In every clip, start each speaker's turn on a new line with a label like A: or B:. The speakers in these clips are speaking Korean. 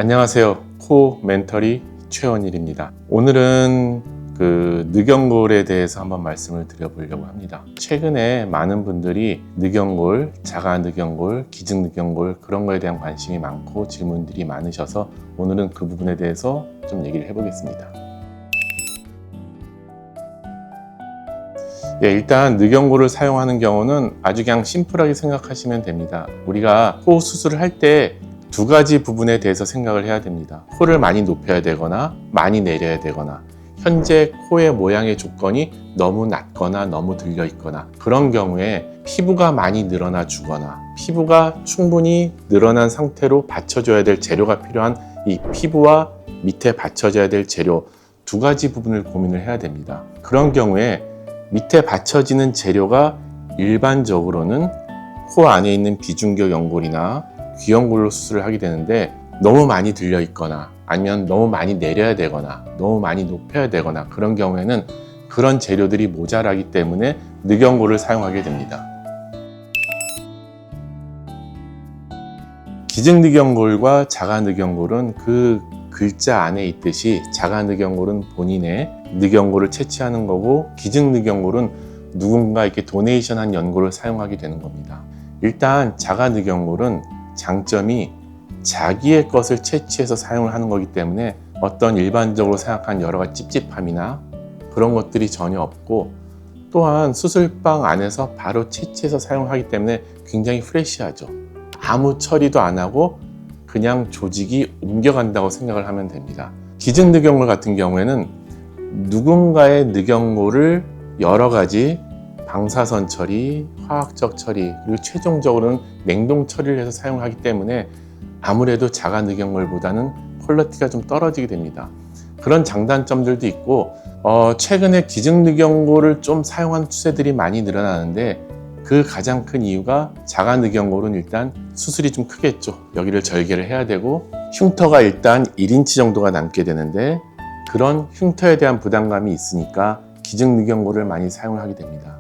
A: 안녕하세요. 코 멘터리 최원일입니다. 오늘은 늑연골에 대해서 한번 말씀을 드려보려고 합니다. 최근에 많은 분들이 늑연골, 자가늑연골, 기증늑연골 그런 거에 대한 관심이 많고 질문들이 많으셔서 오늘은 그 부분에 대해서 좀 얘기를 해보겠습니다. 일단 늑연골을 사용하는 경우는 아주 그냥 심플하게 생각하시면 됩니다. 우리가 코 수술을 할 때 두 가지 부분에 대해서 생각을 해야 됩니다. 코를 많이 높여야 되거나 많이 내려야 되거나, 현재 코의 모양의 조건이 너무 낮거나 너무 들려 있거나, 그런 경우에 피부가 많이 늘어나 주거나 피부가 충분히 늘어난 상태로 받쳐줘야 될 재료가 필요한 이 피부와 밑에 받쳐져야 될 재료 두 가지 부분을 고민을 해야 됩니다. 그런 경우에 밑에 받쳐지는 재료가 일반적으로는 코 안에 있는 비중격 연골이나 귀연골로 수술을 하게 되는데, 너무 많이 들려 있거나 아니면 너무 많이 내려야 되거나 너무 많이 높여야 되거나, 그런 경우에는 그런 재료들이 모자라기 때문에 늑연골을 사용하게 됩니다. 기증늑연골과 자가늑연골은 그 글자 안에 있듯이, 자가늑연골은 본인의 늑연골을 채취하는 거고, 기증늑연골은 누군가 이렇게 도네이션한 연골을 사용하게 되는 겁니다. 일단 자가늑연골은 장점이 자기의 것을 채취해서 사용을 하는 거기 때문에 어떤 일반적으로 생각한 여러 가지 찝찝함이나 그런 것들이 전혀 없고, 또한 수술방 안에서 바로 채취해서 사용하기 때문에 굉장히 프레시하죠. 아무 처리도 안 하고 그냥 조직이 옮겨간다고 생각을 하면 됩니다. 기증늑연골 같은 경우에는 누군가의 늑연골을 여러 가지 방사선 처리, 화학적 처리, 그리고 최종적으로는 냉동 처리를 해서 사용하기 때문에 아무래도 자가늑연골보다는 퀄리티가 좀 떨어지게 됩니다. 그런 장단점들도 있고, 최근에 기증늑연골을 좀 사용하는 추세들이 많이 늘어나는데, 그 가장 큰 이유가 자가늑연골은 일단 수술이 좀 크겠죠. 여기를 절개를 해야 되고, 흉터가 일단 1인치 정도가 남게 되는데, 그런 흉터에 대한 부담감이 있으니까 기증늑연골을 많이 사용을 하게 됩니다.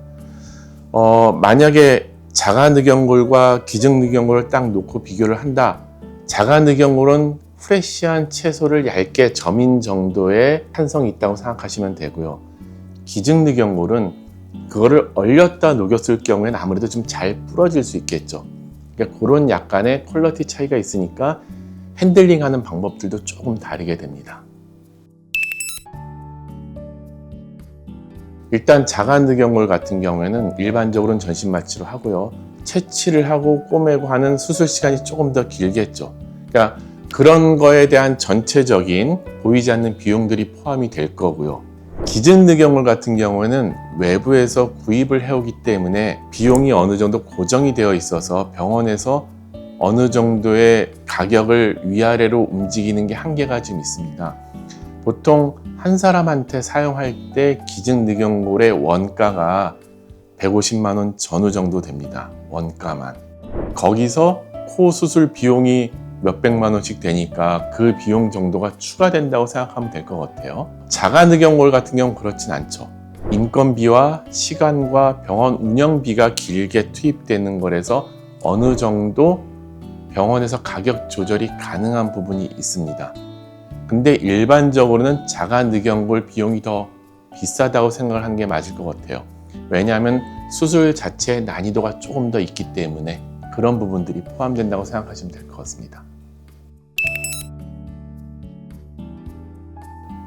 A: 만약에 자가늑연골과 기증늑연골을 딱 놓고 비교를 한다. 자가늑연골은 프레시한 채소를 얇게 점인 정도의 탄성이 있다고 생각하시면 되고요. 기증늑연골은 그거를 얼렸다 녹였을 경우에는 아무래도 좀 잘 부러질 수 있겠죠. 그러니까 그런 약간의 퀄리티 차이가 있으니까 핸들링하는 방법들도 조금 다르게 됩니다. 일단 자가늑연골 같은 경우에는 일반적으로는 전신 마취로 하고요. 채취를 하고 꼬매고 하는 수술 시간이 조금 더 길겠죠. 그러니까 그런 거에 대한 전체적인 보이지 않는 비용들이 포함이 될 거고요. 기증늑연골 같은 경우에는 외부에서 구입을 해오기 때문에 비용이 어느 정도 고정이 되어 있어서 병원에서 어느 정도의 가격을 위아래로 움직이는 게 한계가 좀 있습니다. 보통 한 사람한테 사용할 때 기증늑연골의 원가가 150만 원 전후 정도 됩니다. 원가만. 거기서 코 수술 비용이 몇백만 원씩 되니까 그 비용 정도가 추가된다고 생각하면 될 것 같아요. 자가늑연골 같은 경우는 그렇진 않죠. 인건비와 시간과 병원 운영비가 길게 투입되는 거라서 어느 정도 병원에서 가격 조절이 가능한 부분이 있습니다. 근데 일반적으로는 자가늑연골 비용이 더 비싸다고 생각을 하는 게 맞을 것 같아요. 왜냐하면 수술 자체의 난이도가 조금 더 있기 때문에 그런 부분들이 포함된다고 생각하시면 될 것 같습니다.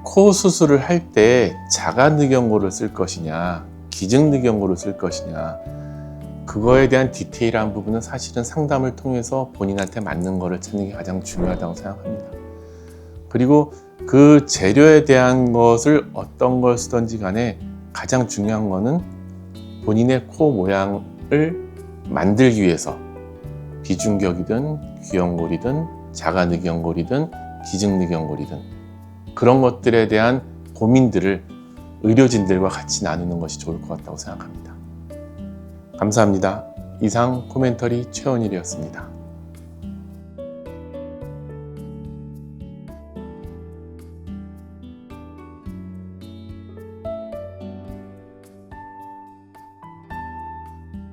A: 코 수술을 할 때 자가늑연골을 쓸 것이냐, 기증늑연골을 쓸 것이냐, 그거에 대한 디테일한 부분은 사실은 상담을 통해서 본인한테 맞는 거를 찾는 게 가장 중요하다고 생각합니다. 그리고 그 재료에 대한 것을 어떤 걸 쓰든지 간에 가장 중요한 거는 본인의 코 모양을 만들기 위해서 비중격이든 귀연골이든 자가늑연골이든 기증늑연골이든 그런 것들에 대한 고민들을 의료진들과 같이 나누는 것이 좋을 것 같다고 생각합니다. 감사합니다. 이상 코멘터리 최원일이었습니다.